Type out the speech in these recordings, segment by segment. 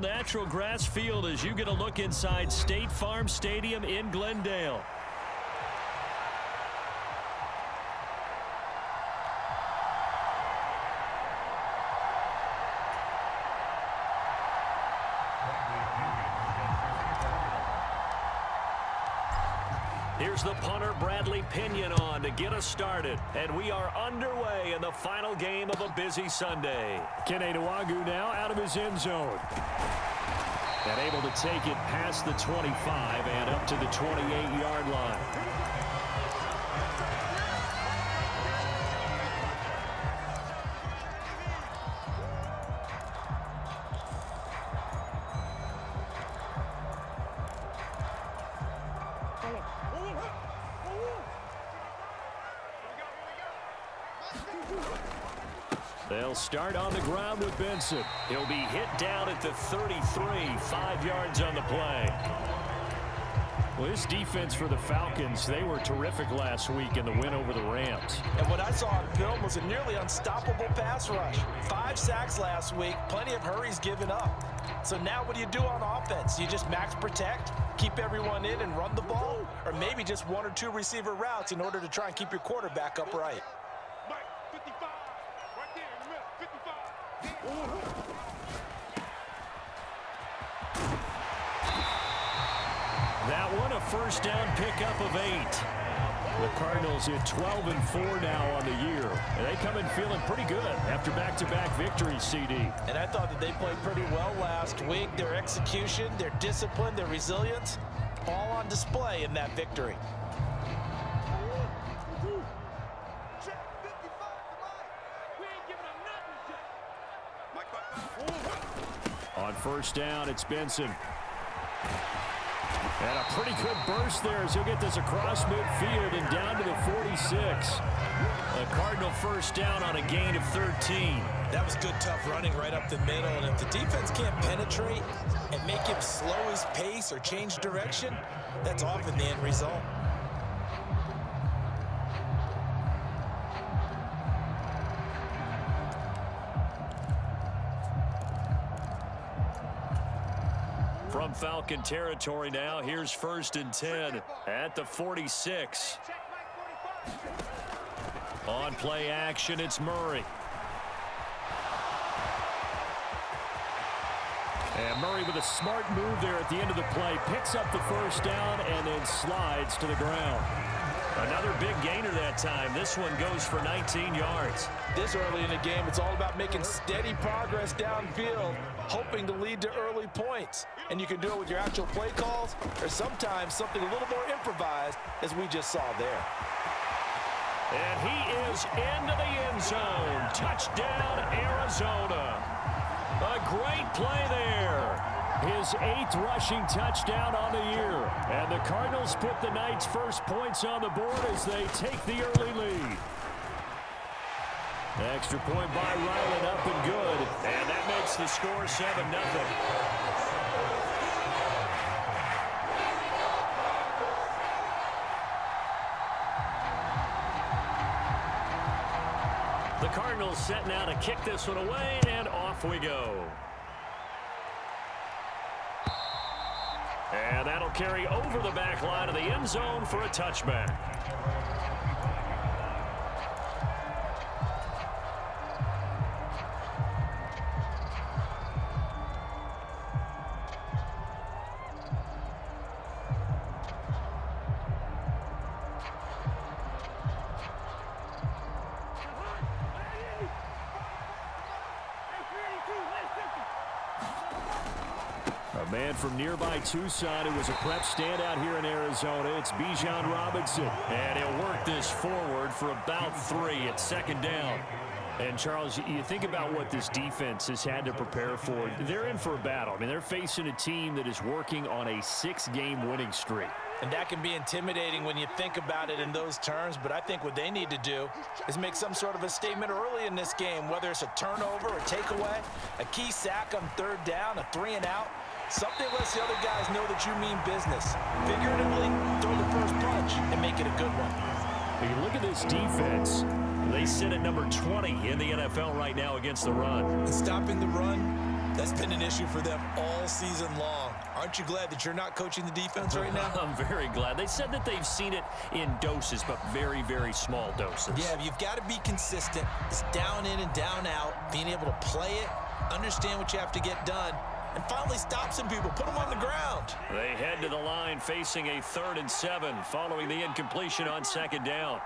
Natural grass field as you get a look inside State Farm Stadium in Glendale. Here's the punter, Bradley Pinion, on to get us started. And we are underway in the final game of a busy Sunday. Kene Nwangwu now out of his end zone. And able to take it past the 25 and up to the 28-yard line. They'll start on the ground with Benson. He'll be hit down at the 33, 5 yards on the play. Well, this defense for the Falcons, they were terrific last week in the win over the Rams. And what I saw on film was a nearly unstoppable pass rush. 5 sacks last week, plenty of hurries given up. So now what do you do on offense? You just max protect, keep everyone in and run the ball, or maybe just 1 or 2 receiver routes in order to try and keep your quarterback upright. That one a first down pickup of 8. The Cardinals at 12-4 now on the year. And they come in feeling pretty good after back-to-back victories, CD. And I thought that they played pretty well last week. Their execution, their discipline, their resilience, all on display in that victory. On first down, it's Benson. And a pretty good burst there as he'll get this across midfield and down to the 46. A Cardinal first down on a gain of 13. That was good, tough running right up the middle. And if the defense can't penetrate and make him slow his pace or change direction, that's often the end result. From Falcon territory now, here's 1st and 10 at the 46. On play action, it's Murray. And Murray with a smart move there at the end of the play. Picks up the first down and then slides to the ground. Another big gainer that time. This one goes for 19 yards. This early in the game, it's all about making steady progress downfield, hoping to lead to early points. And you can do it with your actual play calls or sometimes something a little more improvised, as we just saw there. And he is into the end zone. Touchdown, Arizona. A great play there. His 8th rushing touchdown on the year. And the Cardinals put the night's first points on the board as they take the early lead. Extra point by Ryland, up and good. And that makes the score 7-0. The Cardinals set now to kick this one away, and off we go. And that'll carry over the back line of the end zone for a touchback. A man from nearby Tucson who was a prep standout here in Arizona. It's Bijan Robinson. And he'll work this forward for about 3 at 2nd down. And, Charles, you think about what this defense has had to prepare for. They're in for a battle. I mean, they're facing a team that is working on a 6-game winning streak. And that can be intimidating when you think about it in those terms, but I think what they need to do is make some sort of a statement early in this game, whether it's a turnover, a takeaway, a key sack on 3rd down, a 3-and-out. Something lets the other guys know that you mean business. Figuratively, throw the first punch and make it a good one. When you look at this defense, they sit at number 20 in the NFL right now against the run. And stopping the run That's been an issue for them all season long. Aren't you glad that you're not coaching the defense right now? I'm very glad. They said that they've seen it in doses, but very, very small doses. Yeah, you've got to be consistent. It's down in and down out, being able to play it, understand what you have to get done, and finally stop some people, put them on the ground. They head to the line facing a 3rd and 7 following the incompletion on 2nd down.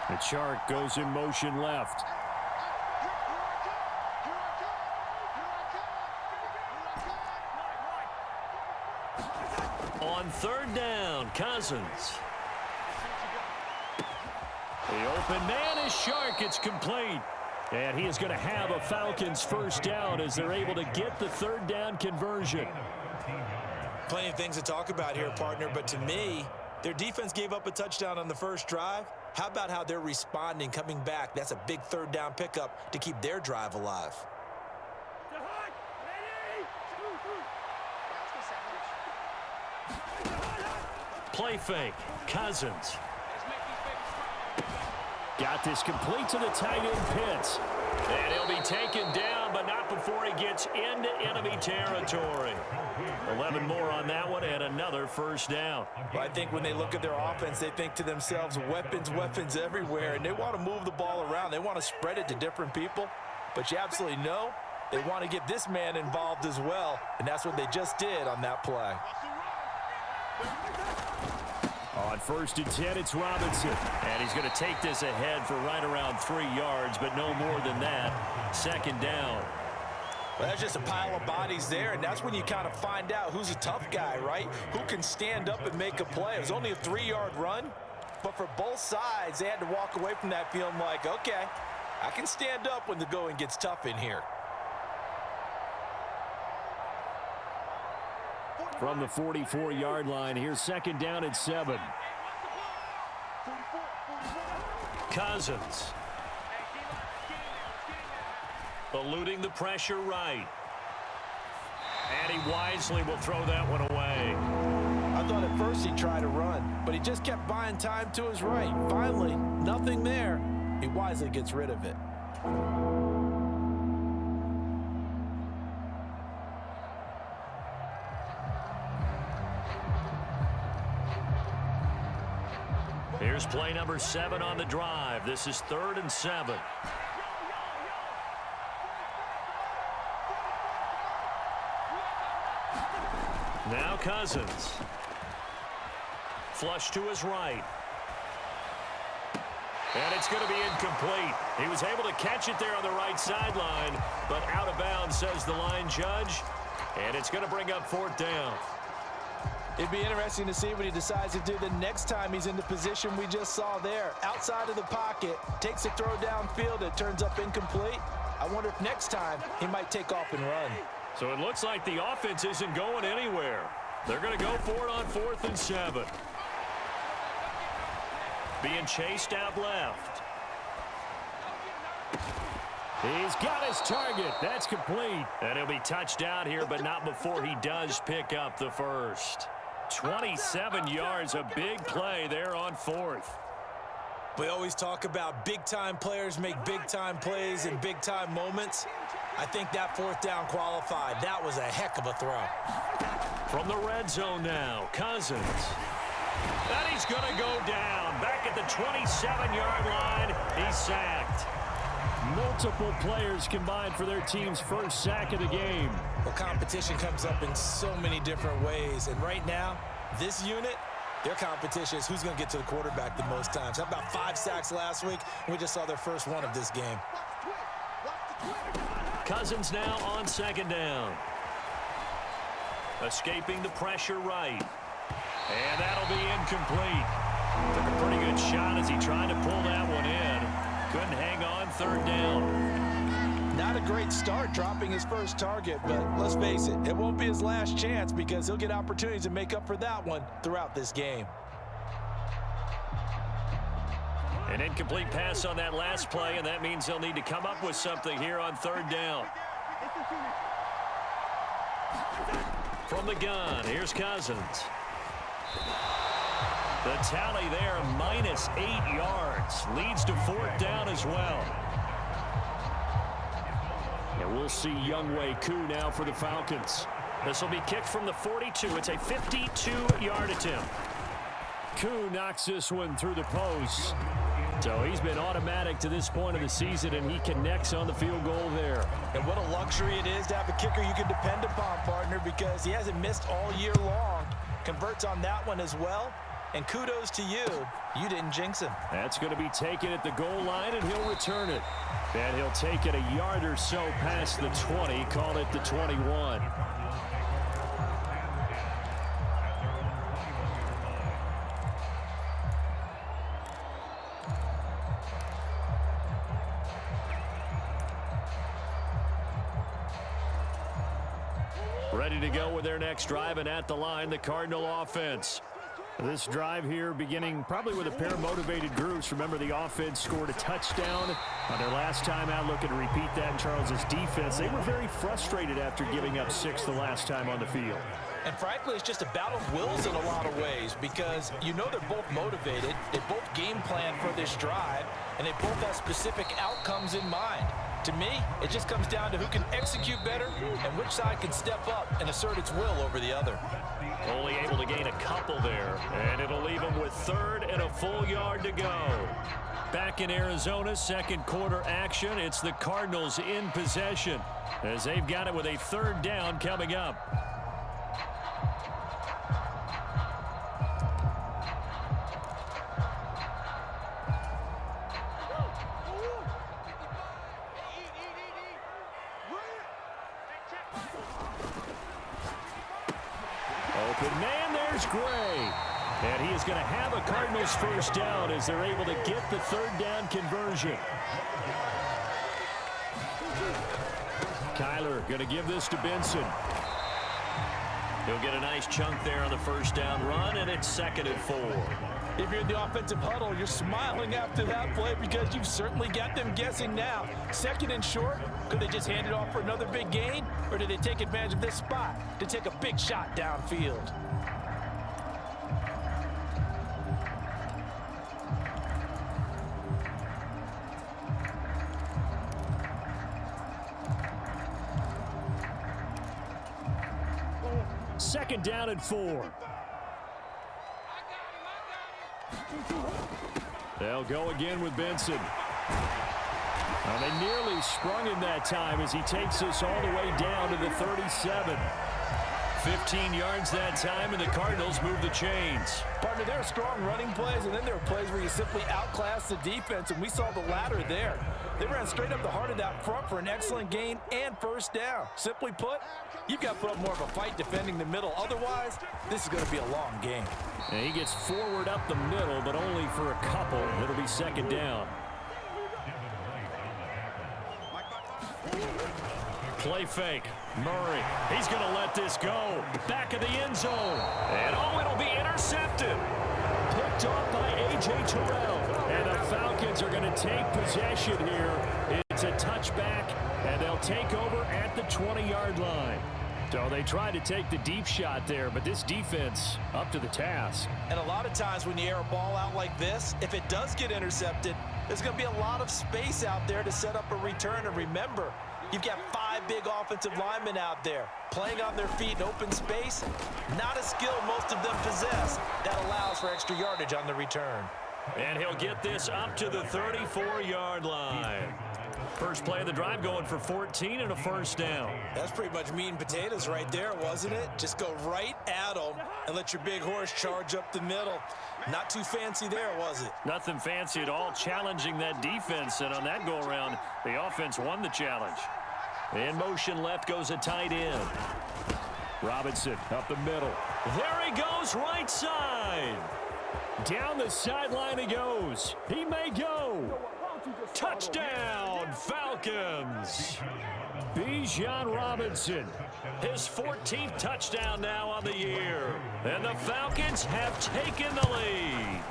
The Shark goes in motion left. On 3rd down, Cousins. The open man is Shark. It's complete. And he is going to have a Falcons 1st down as they're able to get the 3rd down conversion. Plenty of things to talk about here, partner, but to me, their defense gave up a touchdown on the first drive. How about how they're responding, coming back? That's a big 3rd down pickup to keep their drive alive. Play fake. Cousins. Got this complete to the tight end Pitts. And he'll be taken down, but not before he gets into enemy territory. 11 more on that one and another 1st down. Well, I think when they look at their offense, they think to themselves, weapons, weapons everywhere, and they want to move the ball around. They want to spread it to different people, but you absolutely know they want to get this man involved as well, and that's what they just did on that play. On 1st and 10, it's Robinson. And he's going to take this ahead for right around 3 yards, but no more than that. 2nd down. Well, that's just a pile of bodies there, and that's when you kind of find out who's a tough guy, right? Who can stand up and make a play. It was only a 3-yard run, but for both sides, they had to walk away from that feeling like, okay, I can stand up when the going gets tough in here. From the 44-yard line, here's 2nd down and 7. Cousins. Eluding the pressure right. And he wisely will throw that one away. I thought at first he'd try to run, but he just kept buying time to his right. Finally, nothing there. He wisely gets rid of it. Here's play number 7 on the drive. This is 3rd and 7. Now Cousins. Flush to his right. And it's going to be incomplete. He was able to catch it there on the right sideline, but out of bounds, says the line judge. And it's going to bring up 4th down. It'd be interesting to see what he decides to do the next time he's in the position we just saw there. Outside of the pocket, takes a throw downfield, it turns up incomplete. I wonder if next time he might take off and run. So it looks like the offense isn't going anywhere. They're going to go for it on 4th and 7. Being chased out left. He's got his target. That's complete. And he'll be touched out here, but not before he does pick up the 1st. 27 yards, a big play there on 4th. We always talk about big-time players make big-time plays in big-time moments. I think that 4th down qualified. That was a heck of a throw. From the red zone now, Cousins. And he's going to go down. Back at the 27-yard line, he's sacked. Multiple players combined for their team's 1st sack of the game. Well, competition comes up in so many different ways. And right now, this unit, their competition is who's going to get to the quarterback the most times. How about 5 sacks last week? We just saw their first one of this game. Cousins now on 2nd down. Escaping the pressure right. And that'll be incomplete. Took a pretty good shot as he tried to pull that one in. Couldn't hang on 3rd down. Not a great start dropping his first target, but let's face it, it won't be his last chance because he'll get opportunities to make up for that one throughout this game. An incomplete pass on that last play, and that means they'll need to come up with something here on 3rd down. From the gun, here's Cousins. The tally there, minus 8 yards. Leads to 4th down as well. And we'll see Younghoe Koo now for the Falcons. This will be kicked from the 42. It's a 52-yard attempt. Koo knocks this one through the post. So he's been automatic to this point of the season, and he connects on the field goal there. And what a luxury it is to have a kicker you can depend upon, partner, because he hasn't missed all year long. Converts on that one as well. And kudos to you. You didn't jinx him. That's going to be taken at the goal line, and he'll return it. And he'll take it a yard or so past the 20, call it the 21. Ready to go with their next drive, and at the line, the Cardinal offense. This drive here beginning probably with a pair of motivated groups. Remember, the offense scored a touchdown on their last time out. Looking to repeat that in Charles's defense. They were very frustrated after giving up 6 the last time on the field. And frankly, it's just a battle of wills in a lot of ways, because you know they're both motivated. They both game plan for this drive, and they both have specific outcomes in mind. To me, it just comes down to who can execute better and which side can step up and assert its will over the other. Only able to gain a couple there, and it'll leave them with 3rd and a full yard to go. Back in Arizona, second quarter action. It's the Cardinals in possession as they've got it with a 3rd down coming up. Open man, there's Gray. And he is going to have a Cardinals 1st down as they're able to get the 3rd down conversion. Kyler going to give this to Benson. He'll get a nice chunk there on the 1st down run, and it's 2nd and 4. If you're in the offensive huddle, you're smiling after that play because you've certainly got them guessing now. 2nd and short, could they just hand it off for another big gain, or did they take advantage of this spot to take a big shot downfield? Second down and 4. They'll go again with Benson. Well, they nearly sprung him that time as he takes this all the way down to the 37. 15 yards that time, and the Cardinals move the chains. Partner, there are strong running plays, and then there are plays where you simply outclass the defense, and we saw the latter there. They ran straight up the heart of that front for an excellent gain and 1st down. Simply put, you've got to put up more of a fight defending the middle. Otherwise, this is going to be a long game. And he gets forward up the middle, but only for a couple. It'll be 2nd down. Play fake. Murray. He's going to let this go. Back of the end zone. And it'll be intercepted. Picked off by A.J. Terrell. And the Falcons are going to take possession here. It's a touchback, and they'll take over at the 20-yard line. So they tried to take the deep shot there, but this defense up to the task. And a lot of times when you air a ball out like this, if it does get intercepted, there's going to be a lot of space out there to set up a return. And remember, you've got 5 big offensive linemen out there playing on their feet in open space. Not a skill most of them possess that allows for extra yardage on the return. And he'll get this up to the 34-yard line. First play of the drive going for 14 and a 1st down. That's pretty much meat and potatoes right there, wasn't it? Just go right at them and let your big horse charge up the middle. Not too fancy there, was it? Nothing fancy at all, challenging that defense. And on that go-around, the offense won the challenge. In motion left goes a tight end. Robinson up the middle. There he goes, right side. Down the sideline he goes. He may go. Touchdown, Falcons. Bijan Robinson, his 14th touchdown now on the year. And the Falcons have taken the lead.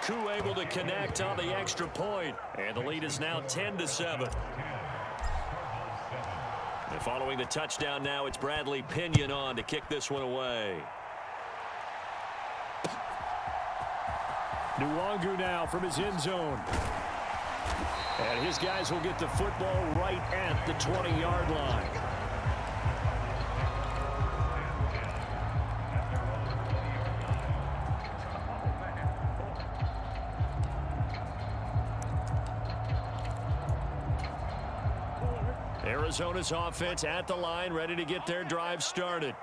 Koo able to connect on the extra point. And the lead is now 10-7. And following the touchdown now, it's Bradley Pinion on to kick this one away. Nwangu now from his end zone. And his guys will get the football right at the 20-yard line. Arizona's offense at the line, ready to get their drive started.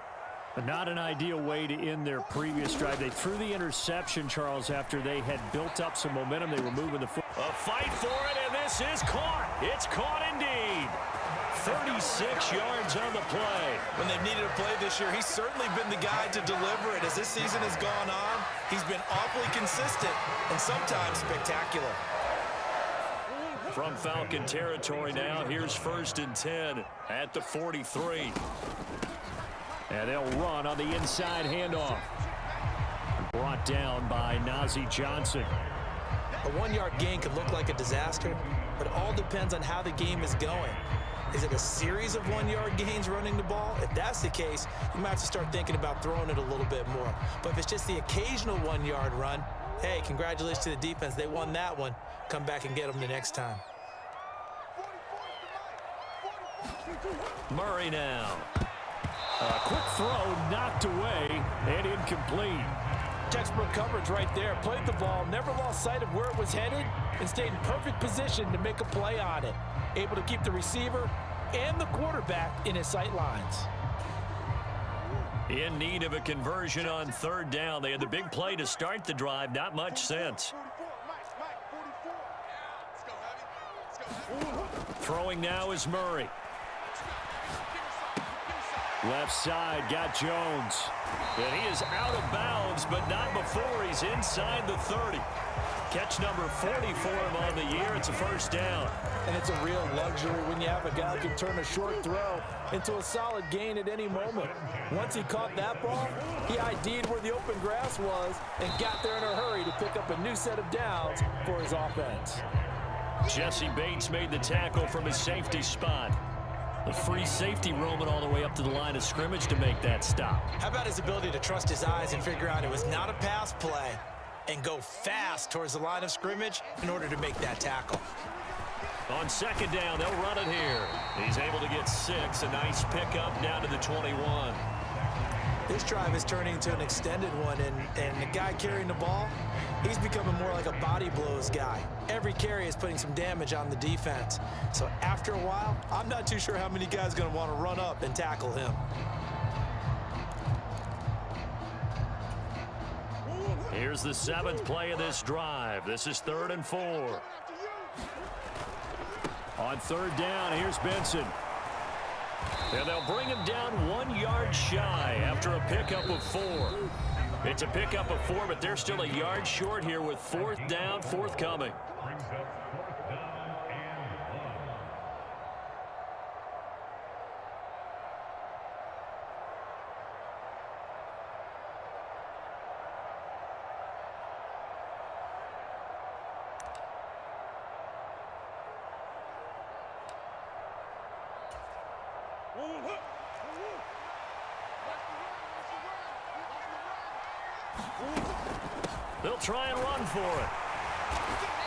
But not an ideal way to end their previous drive. They threw the interception, Charles, after they had built up some momentum. They were moving the football. A fight for it, and this is caught. It's caught indeed. 36 yards on the play. When they've needed a play this year, he's certainly been the guy to deliver it. As this season has gone on, he's been awfully consistent and sometimes spectacular. From Falcon territory now, here's 1st and 10 at the 43. And they'll run on the inside handoff. Brought down by Najee Johnson. A 1-yard gain could look like a disaster, but it all depends on how the game is going. Is it a series of 1-yard gains running the ball? If that's the case, you might have to start thinking about throwing it a little bit more. But if it's just the occasional 1-yard run, hey, congratulations to the defense. They won that one. Come back and get them the next time. Murray now. A quick throw knocked away and incomplete. Textbook coverage right there. Played the ball, never lost sight of where it was headed, and stayed in perfect position to make a play on it. Able to keep the receiver and the quarterback in his sight lines. In need of a conversion on 3rd down. They had the big play to start the drive. Not much sense. Throwing now is Murray. Left side, got Jones. And he is out of bounds, but not before he's inside the 30. Catch number 40 for him on the year. It's a 1st down. And it's a real luxury when you have a guy who can turn a short throw into a solid gain at any moment. Once he caught that ball, he ID'd where the open grass was and got there in a hurry to pick up a new set of downs for his offense. Jesse Bates made the tackle from his safety spot. The free safety roaming all the way up to the line of scrimmage to make that stop. How about his ability to trust his eyes and figure out it was not a pass play and go fast towards the line of scrimmage in order to make that tackle. On 2nd down, they'll run it here. He's able to get 6. A nice pickup down to the 21. This drive is turning into an extended one, and the guy carrying the ball, he's becoming more like a body blows guy. Every carry is putting some damage on the defense. So after a while, I'm not too sure how many guys are going to want to run up and tackle him. Here's the 7th play of this drive. This is 3rd and 4. On 3rd down, here's Benson. And they'll bring him down 1 yard shy after a pickup of 4. It's a pickup of 4, but they're still a yard short here with 4th down forthcoming. They'll try and run for it.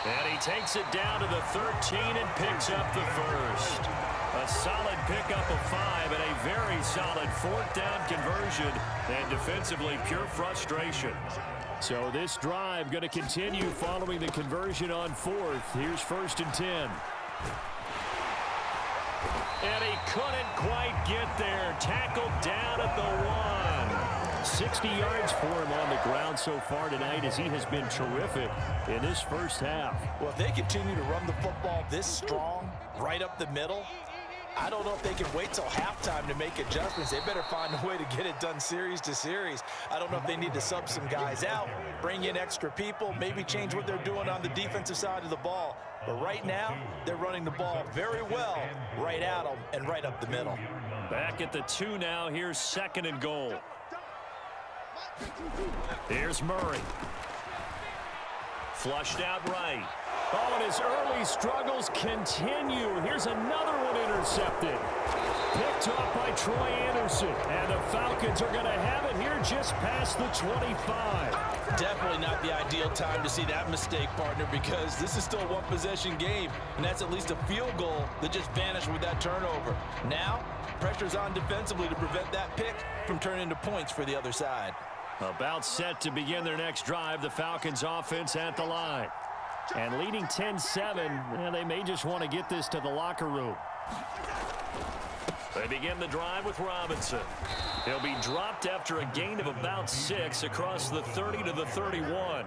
And he takes it down to the 13 and picks up the 1st. A solid pickup of 5 and a very solid 4th down conversion. And defensively, pure frustration. So this drive going to continue following the conversion on 4th. Here's 1st and 10. And he couldn't quite get there. Tackled down at the 1. 60 yards for him on the ground so far tonight as he has been terrific in this 1st half. Well, if they continue to run the football this strong, right up the middle, I don't know if they can wait till halftime to make adjustments. They better find a way to get it done series to series. I don't know if they need to sub some guys out, bring in extra people, maybe change what they're doing on the defensive side of the ball. But right now, they're running the ball very well right at them and right up the middle. Back at the 2 now. Here's 2nd and goal. Here's Murray. Flushed out right. Oh, and his early struggles continue. Here's another one intercepted. Picked off by Troy Anderson. And the Falcons are going to have it here just past the 25. Definitely not the ideal time to see that mistake, partner, because this is still a one-possession game, and that's at least a field goal that just vanished with that turnover. Now, pressure's on defensively to prevent that pick from turning into points for the other side. About set to begin their next drive, the Falcons offense at the line. And leading 10-7, they may just want to get this to the locker room. They begin the drive with Robinson. He'll be dropped after a gain of about 6 across the 30 to the 31.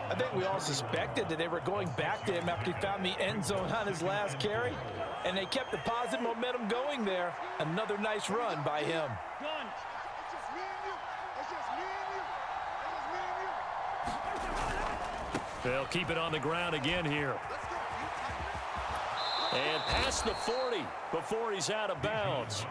I think we all suspected that they were going back to him after he found the end zone on his last carry, and they kept the positive momentum going there. Another nice run by him. They'll keep it on the ground again here. And past the 40 before he's out of bounds.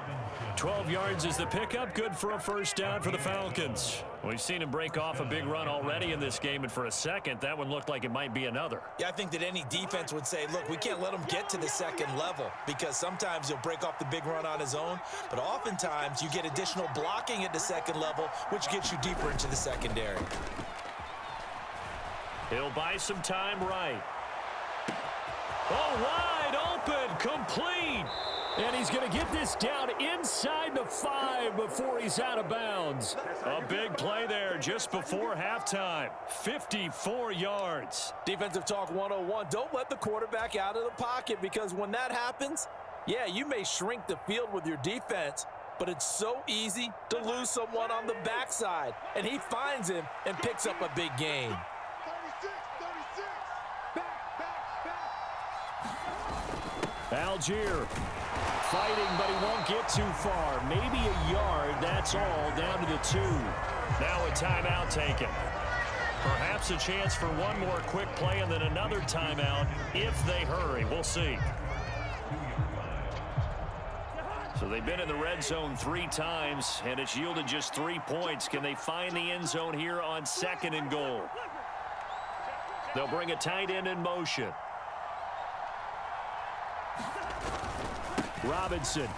12 yards is the pickup. Good for a first down for the Falcons. We've seen him break off a big run already in this game, and for a second, that one looked like it might be another. Yeah, I think that any defense would say, look, we can't let him get to the second level, because sometimes he'll break off the big run on his own, but oftentimes you get additional blocking at the second level, which gets you deeper into the secondary. He'll buy some time right. Oh, wide open, complete. And he's going to get this down inside the 5 before he's out of bounds. A big play there just before halftime. 54 yards. Defensive talk 101. Don't let the quarterback out of the pocket, because when that happens, yeah, you may shrink the field with your defense, but it's so easy to lose someone on the backside. And he finds him and picks up a big gain. Algier fighting, but he won't get too far. Maybe a yard, that's all, down to the 2. Now a timeout taken. Perhaps a chance for one more quick play and then another timeout if they hurry. We'll see. So they've been in the red zone 3 times, and it's yielded just 3 points. Can they find the end zone here on 2nd and goal? They'll bring a tight end in motion. Robinson.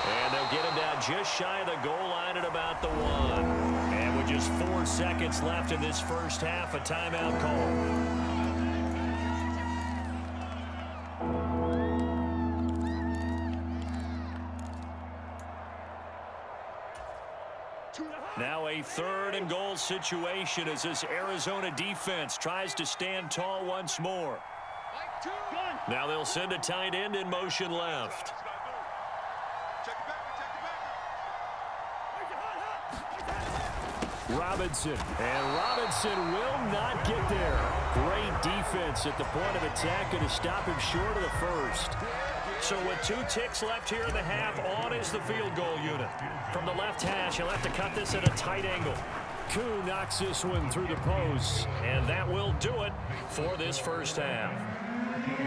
And they'll get him down just shy of the goal line at about the 1. And with just 4 seconds left in this first half, a timeout call. Now a 3rd and goal situation as this Arizona defense tries to stand tall once more. Now they'll send a tight end in motion left. Robinson. And Robinson will not get there. Great defense at the point of attack, and to stop him short of the first. So with 2 ticks left here in the half, on is the field goal unit. From the left hash, he'll have to cut this at a tight angle. Koo knocks this one through the post, and that will do it for this first half.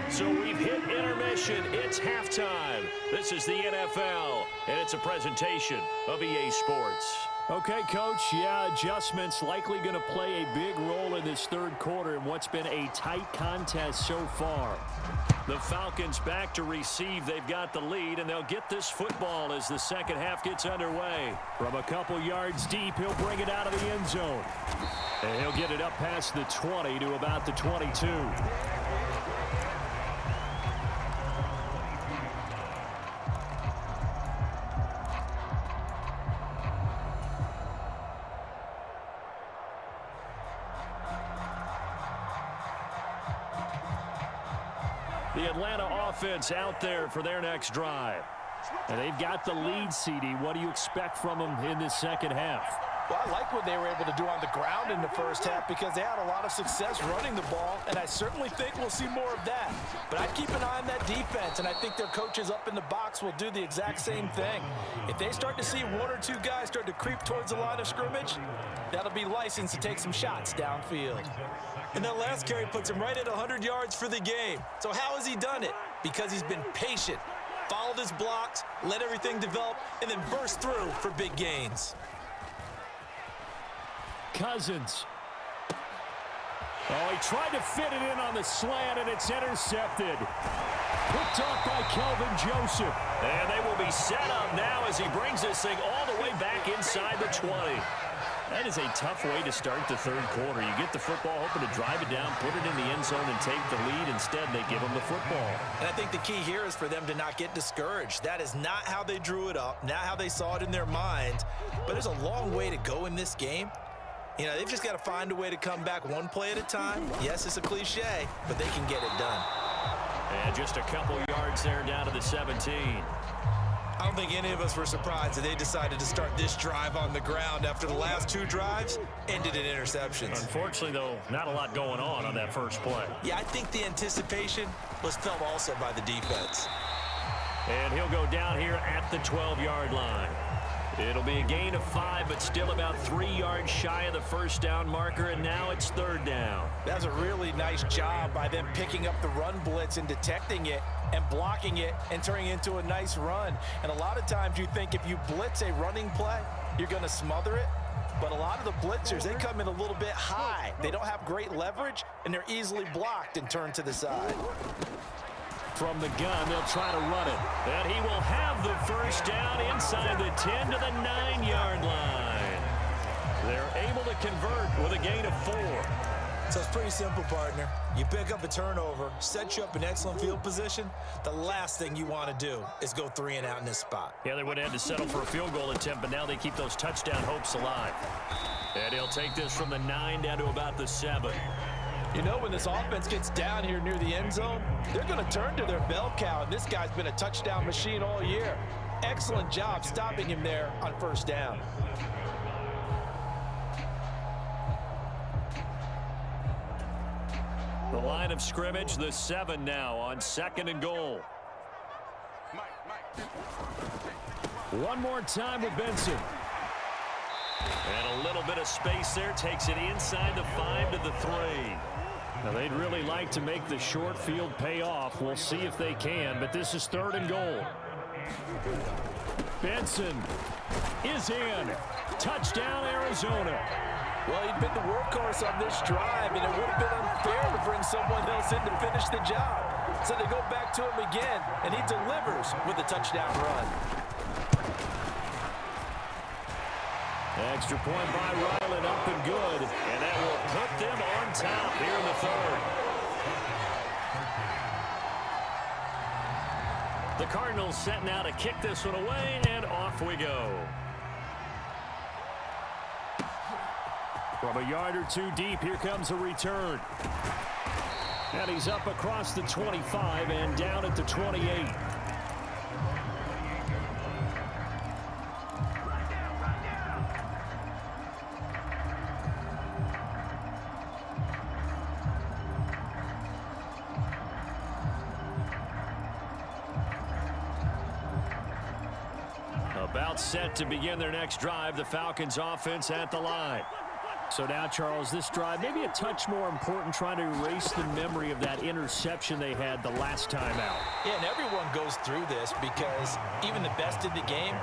So we've hit intermission. It's halftime. This is the NFL, and it's a presentation of EA Sports. Okay, Coach, yeah, adjustments likely going to play a big role in this 3rd quarter in what's been a tight contest so far. The Falcons back to receive. They've got the lead, and they'll get this football as the second half gets underway. From a couple yards deep, he'll bring it out of the end zone. And he'll get it up past the 20 to about the 22. The Atlanta offense out there for their next drive. And they've got the lead, CD. What do you expect from them in this second half? Well, I like what they were able to do on the ground in the first half, because they had a lot of success running the ball, and I certainly think we'll see more of that. But I'd keep an eye on that defense, and I think their coaches up in the box will do the exact same thing. If they start to see 1 or 2 guys start to creep towards the line of scrimmage, that'll be license to take some shots downfield. And that last carry puts him right at 100 yards for the game. So how has he done it? Because he's been patient, followed his blocks, let everything develop, and then burst through for big gains. Cousins. Oh, he tried to fit it in on the slant, and it's intercepted. Picked off by Kelvin Joseph. And they will be set up now as he brings this thing all the way back inside the 20. That is a tough way to start the third quarter. You get the football, hoping to drive it down, put it in the end zone, and take the lead. Instead, they give them the football. And I think the key here is for them to not get discouraged. That is not how they drew it up, not how they saw it in their mind. But there's a long way to go in this game. You know, they've just got to find a way to come back one play at a time. Yes, it's a cliche, but they can get it done. And just a couple yards there down to the 17. I don't think any of us were surprised that they decided to start this drive on the ground after the last two drives ended in interceptions. Unfortunately, though, not a lot going on that first play. Yeah, I think the anticipation was felt also by the defense. And he'll go down here at the 12-yard line. It'll be a gain of 5, but still about 3 yards shy of the first down marker, and now it's third down. That's a really nice job by them picking up the run blitz and detecting it and blocking it and turning it into a nice run. And a lot of times you think if you blitz a running play, you're going to smother it. But a lot of the blitzers, they come in a little bit high. They don't have great leverage, and they're easily blocked and turned to the side. From the gun, they'll try to run it. And he will have the first down inside the 10 to the 9-yard line. They're able to convert with a gain of 4. So it's pretty simple, partner. You pick up a turnover, set you up in excellent field position. The last thing you want to do is go 3 and out in this spot. Yeah, they would have had to settle for a field goal attempt, but now they keep those touchdown hopes alive. And he'll take this from the 9 down to about the 7. You know, when this offense gets down here near the end zone, they're going to turn to their bell cow, and this guy's been a touchdown machine all year. Excellent job stopping him there on first down. The line of scrimmage, the 7 now on 2nd and goal. One more time with Benson. And a little bit of space there, takes it inside the 5 to the 3. Now, they'd really like to make the short field pay off. We'll see if they can, but this is 3rd and goal. Benson is in. Touchdown, Arizona. Well, he'd been the workhorse on this drive, and it would have been unfair to bring someone else in to finish the job. So they go back to him again, and he delivers with a touchdown run. Extra point by Ryland, up and good. And that will put them on top here in the 3rd. The Cardinals set now to kick this one away, and off we go. From a yard or 2 deep, here comes a return. And he's up across the 25 and down at the 28. About set to begin their next drive, the Falcons offense at the line. So now, Charles, this drive maybe a touch more important, trying to erase the memory of that interception they had the last time out. Yeah, and everyone goes through this because even the best in the game,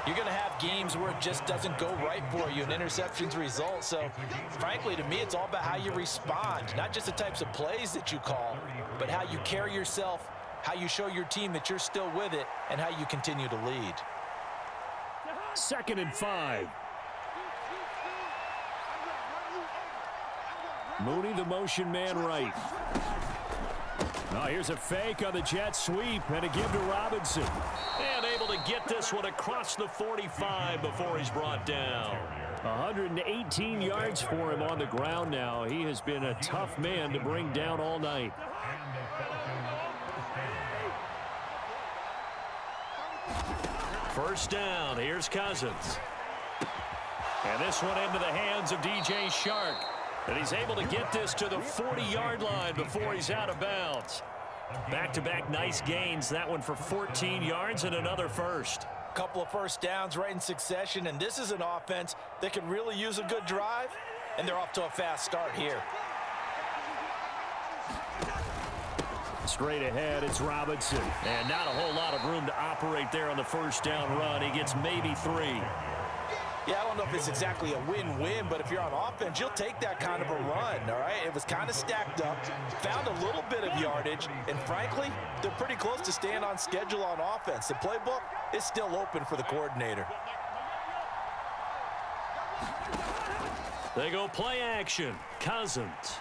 you're going to have games where it just doesn't go right for you and interceptions result. So, frankly, to me, it's all about how you respond, not just the types of plays that you call, but how you carry yourself, how you show your team that you're still with it, and how you continue to lead. 2nd and 5. Mooney, the motion man right. Now here's a fake on the jet sweep and a give to Robinson. And able to get this one across the 45 before he's brought down. 118 yards for him on the ground now. He has been a tough man to bring down all night. First down, here's Cousins. And this one into the hands of DJ Shark. And he's able to get this to the 40-yard line before he's out of bounds. Back-to-back nice gains. That one for 14 yards and another first. Couple of first downs right in succession, and this is an offense that can really use a good drive, and they're off to a fast start here. Straight ahead, it's Robinson. And not a whole lot of room to operate there on the first down run. He gets maybe 3. Yeah, I don't know if it's exactly a win-win, but if you're on offense, you'll take that kind of a run, all right? It was kind of stacked up, found a little bit of yardage, and frankly, they're pretty close to staying on schedule on offense. The playbook is still open for the coordinator. They go play action. Cousins.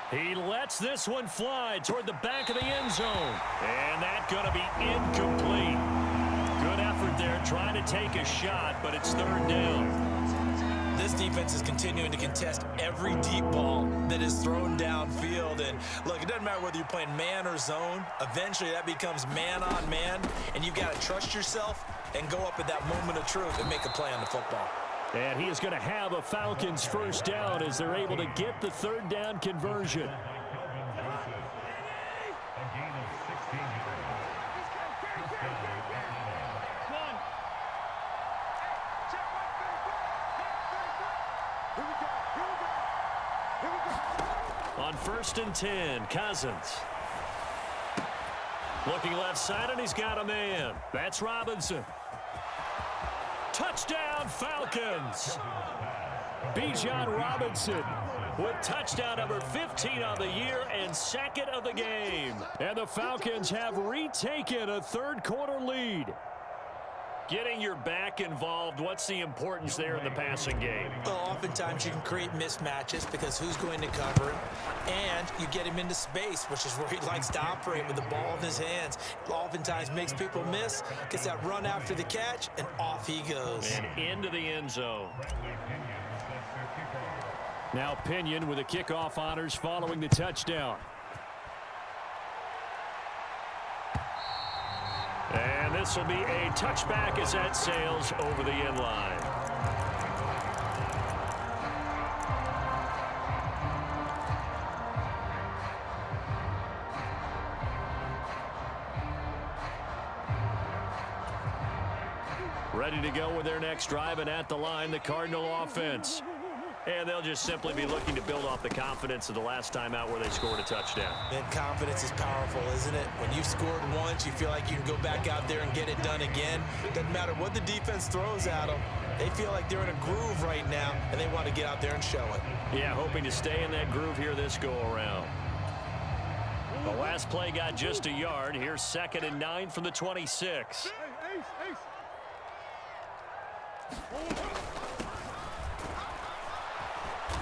He lets this one fly toward the back of the end zone. And that's going to be incomplete. Good effort there trying to take a shot, but it's third down. This defense is continuing to contest every deep ball that is thrown downfield. And look, it doesn't matter whether you're playing man or zone. Eventually that becomes man on man, and you've got to trust yourself and go up at that moment of truth and make a play on the football. And he is going to have a Falcons first down as they're able to get the third down conversion. On 1st and 10, Cousins. Looking left side, and he's got a man. That's Robinson. Touchdown, Falcons. Bijan Robinson with touchdown number 15 on the year and second of the game. And the Falcons have retaken a third-quarter lead. Getting your back involved, what's the importance there in the passing game? Well, oftentimes you can create mismatches because who's going to cover him, and you get him into space, which is where he likes to operate with the ball in his hands. Oftentimes makes people miss, gets that run after the catch, and off he goes. And into the end zone. Now Pinion with the kickoff honors following the touchdown. And this will be a touchback as that sails over the end line. Ready to go with their next drive, and at the line, the Cardinal offense. And they'll just simply be looking to build off the confidence of the last time out where they scored a touchdown. And confidence is powerful, isn't it? When you've scored once, you feel like you can go back out there and get it done again. Doesn't matter what the defense throws at them. They feel like they're in a groove right now, and they want to get out there and show it. Yeah, hoping to stay in that groove here this go-around. The last play got just a yard. Here's 2nd and 9 from the 26.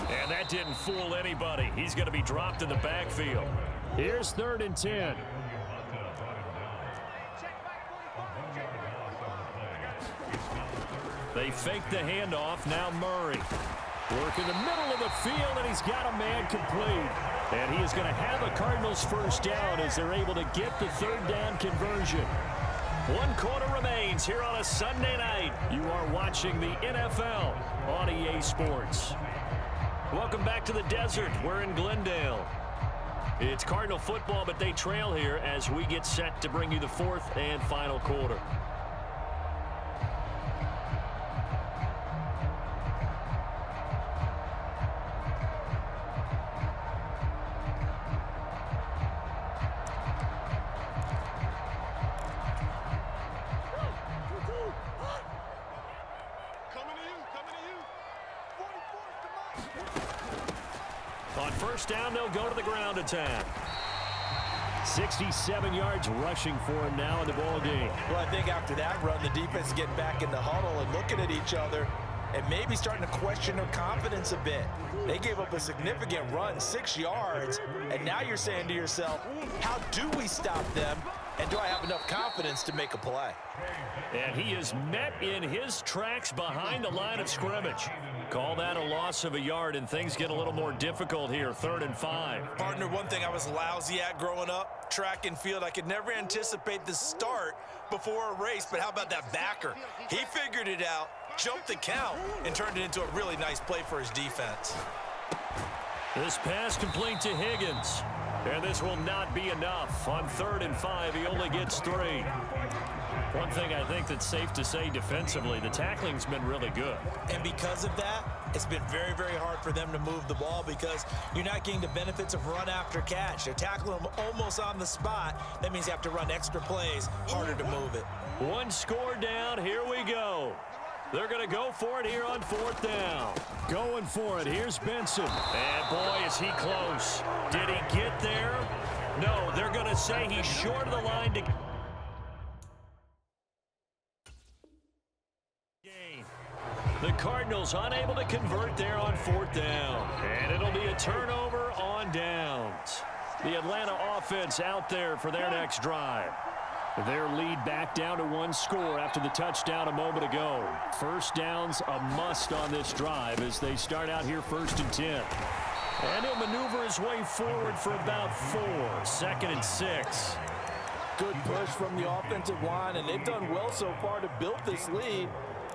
And that didn't fool anybody. He's going to be dropped in the backfield. Here's 3rd and 10. They fake the handoff. Now Murray. Work in the middle of the field, and he's got a man complete. And he is going to have a Cardinals first down as they're able to get the third down conversion. 1 quarter remains here on a Sunday night. You are watching the NFL on EA Sports. Welcome back to the desert. We're in Glendale. It's Cardinal football, but they trail here as we get set to bring you the 4th and final quarter. On first down, they'll go to the ground attack. 67 yards rushing for him now in the ball game. Well, I think after that run, the defense is getting back in the huddle and looking at each other and maybe starting to question their confidence a bit. They gave up a significant run, 6 yards, and now you're saying to yourself, how do we stop them, and do I have enough confidence to make a play? And he is met in his tracks behind the line of scrimmage. Call that a loss of a yard, and things get a little more difficult here, 3rd and 5. Partner, one thing I was lousy at growing up, track and field, I could never anticipate the start before a race, but how about that backer? He figured it out, jumped the count, and turned it into a really nice play for his defense. This pass complete to Higgins. And this will not be enough. On 3rd and 5, he only gets 3. One thing I think that's safe to say defensively, the tackling's been really good. And because of that, it's been very, very hard for them to move the ball because you're not getting the benefits of run after catch. They're tackling them almost on the spot. That means you have to run extra plays, harder to move it. 1 score down, here we go. They're going to go for it here on 4th down. Going for it. Here's Benson. And, boy, is he close. Did he get there? No, they're going to say he's short of the line to gain. The Cardinals unable to convert there on 4th down. And it'll be a turnover on downs. The Atlanta offense out there for their next drive. Their lead back down to 1 score after the touchdown a moment ago. First down's a must on this drive as they start out here 1st and 10. And he'll maneuver his way forward for about 4. 2nd and 6. Good push from the offensive line, and they've done well so far to build this lead.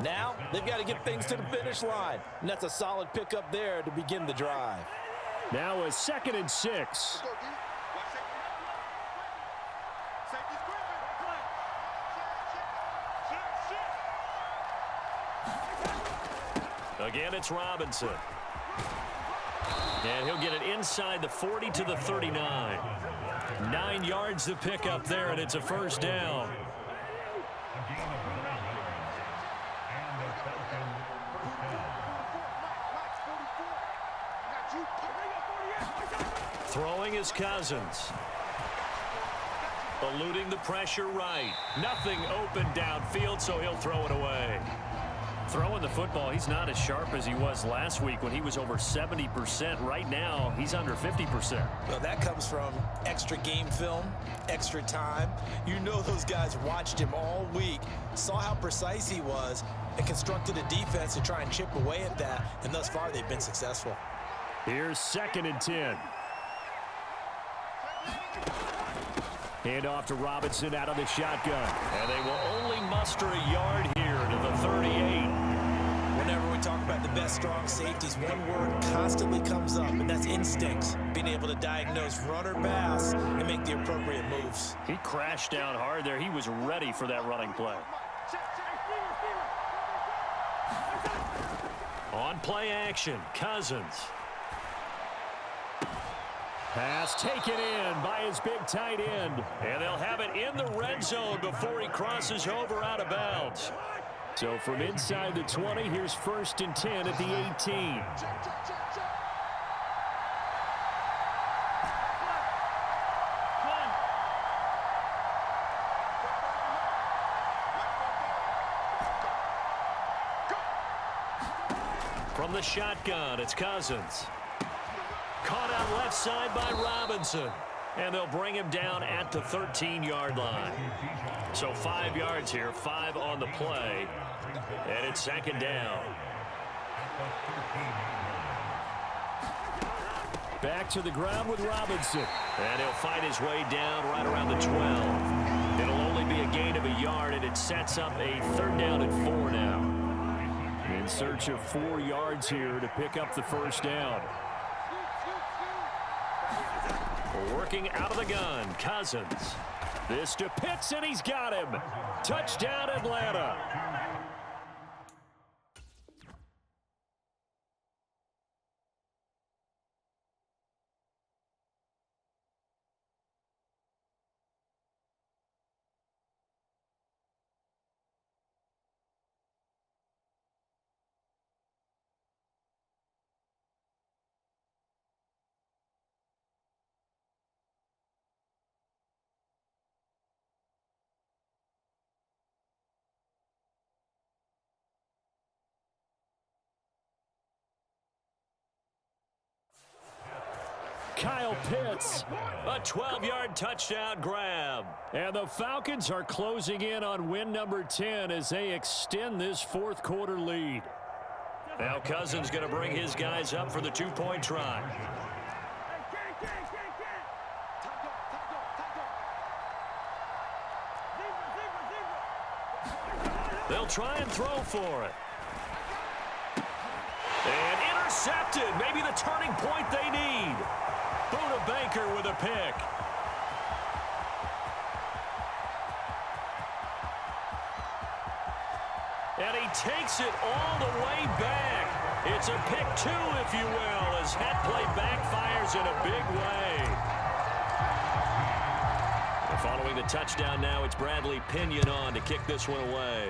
Now they've got to get things to the finish line, and that's a solid pickup there to begin the drive. Now a 2nd and 6. Again, it's Robinson. And he'll get it inside the 40 to the 39. 9 yards to pick up there, and it's a 1st down. Throwing is Cousins. Eluding the pressure right. Nothing open downfield, so he'll throw it away. Throwing the football, he's not as sharp as he was last week when he was over 70%. Right now, he's under 50%. Well, that comes from extra game film, extra time. You know those guys watched him all week, saw how precise he was, and constructed a defense to try and chip away at that, and thus far they've been successful. Here's 2nd and 10. Hand off to Robinson out of the shotgun. And they will only muster a yard here to the 38. Whenever we talk about the best strong safeties, one word constantly comes up, and that's instincts. Being able to diagnose run or pass and make the appropriate moves. He crashed down hard there. He was ready for that running play. On play action, Cousins. Pass taken in by his big tight end. And they'll have it in the red zone before he crosses over out of bounds. So from inside the 20, here's 1st and 10 at the 18. From the shotgun, it's Cousins. Caught out left side by Robinson. And they'll bring him down at the 13-yard line. So 5 yards here, 5 on the play. And it's 2nd down. Back to the ground with Robinson. And he'll fight his way down right around the 12. It'll only be a gain of a yard, and it sets up a 3rd down and 4 now. In search of 4 yards here to pick up the 1st down. Working out of the gun, Cousins. This to Pitts, and he's got him. Touchdown, Atlanta. Kyle Pitts, a 12-yard touchdown grab. And the Falcons are closing in on win number 10 as they extend this 4th quarter lead. Now Cousins going to bring his guys up for the 2-point try. They'll try and throw for it. And intercepted. Maybe the turning point they need. Buda Baker with a pick. And he takes it all the way back. It's a pick 2, if you will, as that play backfires in a big way. And following the touchdown now, it's Bradley Pinion on to kick this one away.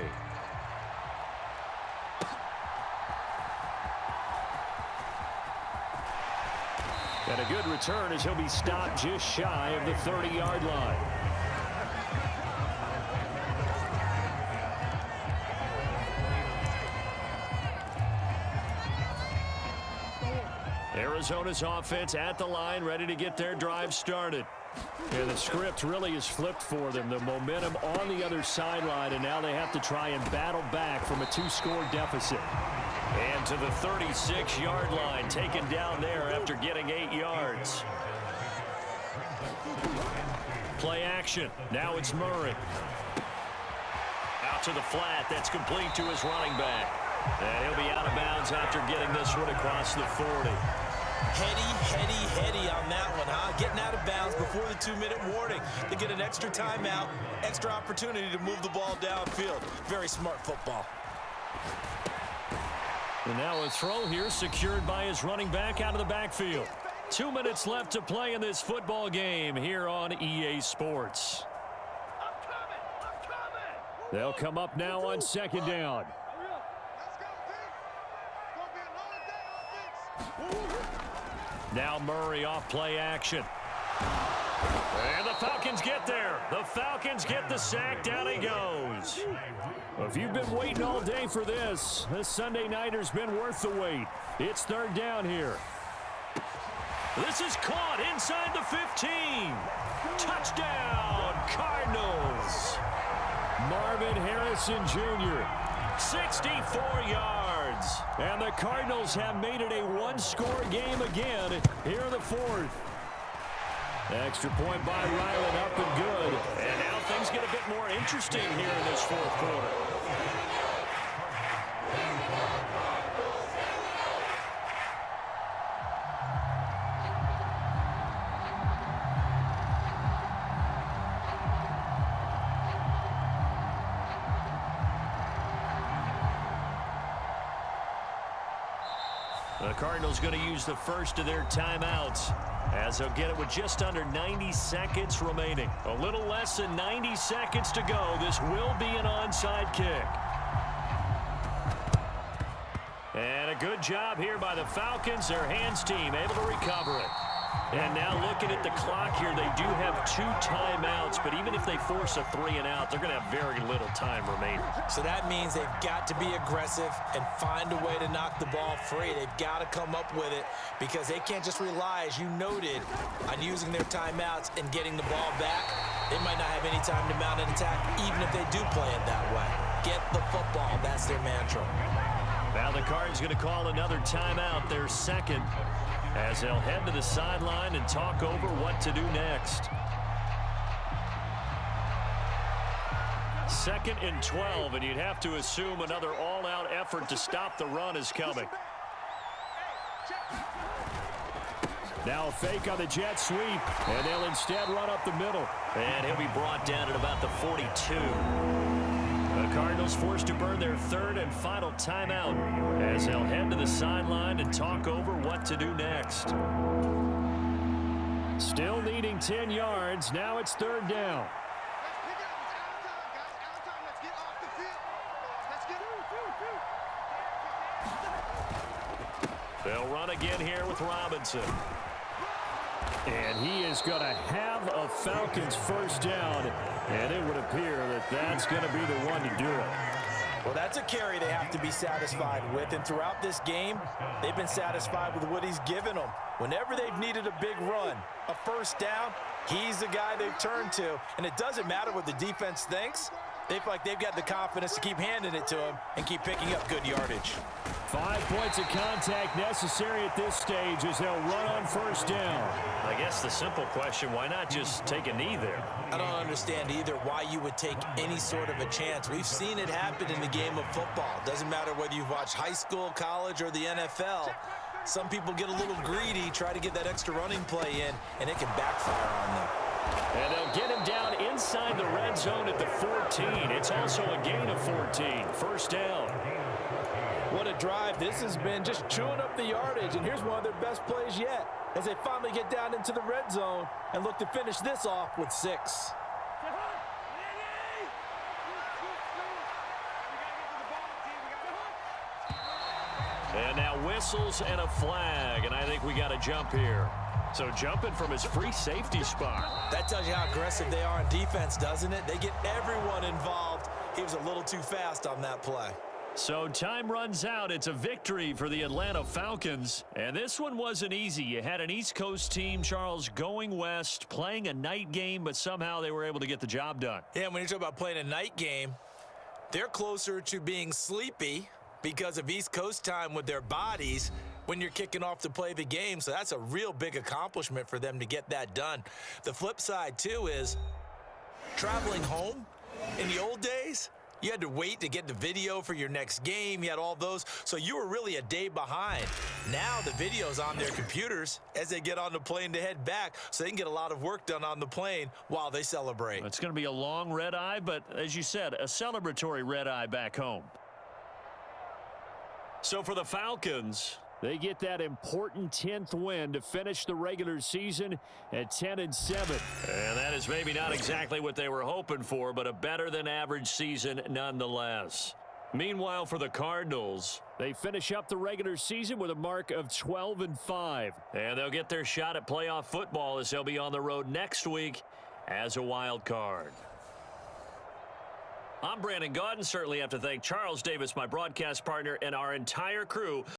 And a good return as he'll be stopped just shy of the 30-yard line. Arizona's offense at the line, ready to get their drive started. And the script really is flipped for them. The momentum on the other sideline, and now they have to try and battle back from a 2-score deficit. And to the 36-yard line, taken down there after getting 8 yards. Play action. Now it's Murray. Out to the flat. That's complete to his running back. And he'll be out of bounds after getting this one across the 40. Heady on that one, huh? Getting out of bounds before the 2-minute warning to get an extra timeout, extra opportunity to move the ball downfield. Very smart football. And now a throw here secured by his running back out of the backfield. 2 minutes left to play in this football game here on EA Sports. They'll come up now on 2nd down. Now Murray off play action. And the Falcons get there. The Falcons get the sack. Down he goes. If you've been waiting all day for this Sunday nighter's been worth the wait. It's 3rd down here. This is caught inside the 15. Touchdown, Cardinals. Marvin Harrison Jr., 64 yards. And the Cardinals have made it a 1-score game again here in the 4th. Extra point by Ryland, up and good. And now things get a bit more interesting here in this 4th quarter. The Cardinals going to use the first of their timeouts, as they'll get it with just under 90 seconds remaining. A little less than 90 seconds to go. This will be an onside kick. And a good job here by the Falcons. Their hands team able to recover it. And now looking at the clock here, they do have 2 timeouts, but even if they force a 3-and-out, they're going to have very little time remaining. So that means they've got to be aggressive and find a way to knock the ball free. They've got to come up with it because they can't just rely, as you noted, on using their timeouts and getting the ball back. They might not have any time to mount an attack, even if they do play it that way. Get the football. That's their mantra. Now the Cards going to call another timeout, their 2nd, as they'll head to the sideline and talk over what to do next. 2nd and 12, and you'd have to assume another all-out effort to stop the run is coming. Now a fake on the jet sweep, and they'll instead run up the middle. And he'll be brought down at about the 42. The Cardinals forced to burn their 3rd and final timeout as they'll head to the sideline and talk over what to do next. Still needing 10 yards. Now it's 3rd down. They'll run again here with Robinson. And he is going to have a Falcons 1st down. And it would appear that that's going to be the one to do it. Well, that's a carry they have to be satisfied with. And throughout this game, they've been satisfied with what he's given them. Whenever they've needed a big run, a 1st down, he's the guy they've turned to. And it doesn't matter what the defense thinks. They feel like they've got the confidence to keep handing it to him and keep picking up good yardage. 5 points of contact necessary at this stage as they'll run on 1st down. I guess the simple question, why not just take a knee there? I don't understand either why you would take any sort of a chance. We've seen it happen in the game of football. Doesn't matter whether you've watched high school, college, or the NFL. Some people get a little greedy, try to get that extra running play in, and it can backfire on them. And they'll get him down inside the red zone at the 14. It's also a gain of 14. 1st down. What a drive. This has been just chewing up the yardage, and here's one of their best plays yet as they finally get down into the red zone and look to finish this off with 6. And now whistles and a flag, and I think we got a jump here. So jumping from his free safety spot. That tells you how aggressive they are on defense, doesn't it? They get everyone involved. He was a little too fast on that play. So time runs out. It's a victory for the Atlanta Falcons. And this one wasn't easy. You had an East Coast team, Charles, going west, playing a night game, but somehow they were able to get the job done. Yeah, when you talk about playing a night game, they're closer to being sleepy because of East Coast time with their bodies when you're kicking off to play the game. So that's a real big accomplishment for them to get that done. The flip side, too, is traveling home in the old days, you had to wait to get the video for your next game. You had all those. So you were really a day behind. Now the video's on their computers as they get on the plane to head back, so they can get a lot of work done on the plane while they celebrate. It's going to be a long red eye, but as you said, a celebratory red eye back home. So for the Falcons, they get that important 10th win to finish the regular season at 10-7. And that is maybe not exactly what they were hoping for, but a better than average season nonetheless. Meanwhile, for the Cardinals, they finish up the regular season with a mark of 12-5. And they'll get their shot at playoff football as they'll be on the road next week as a wild card. I'm Brandon Gaudin. Certainly have to thank Charles Davis, my broadcast partner, and our entire crew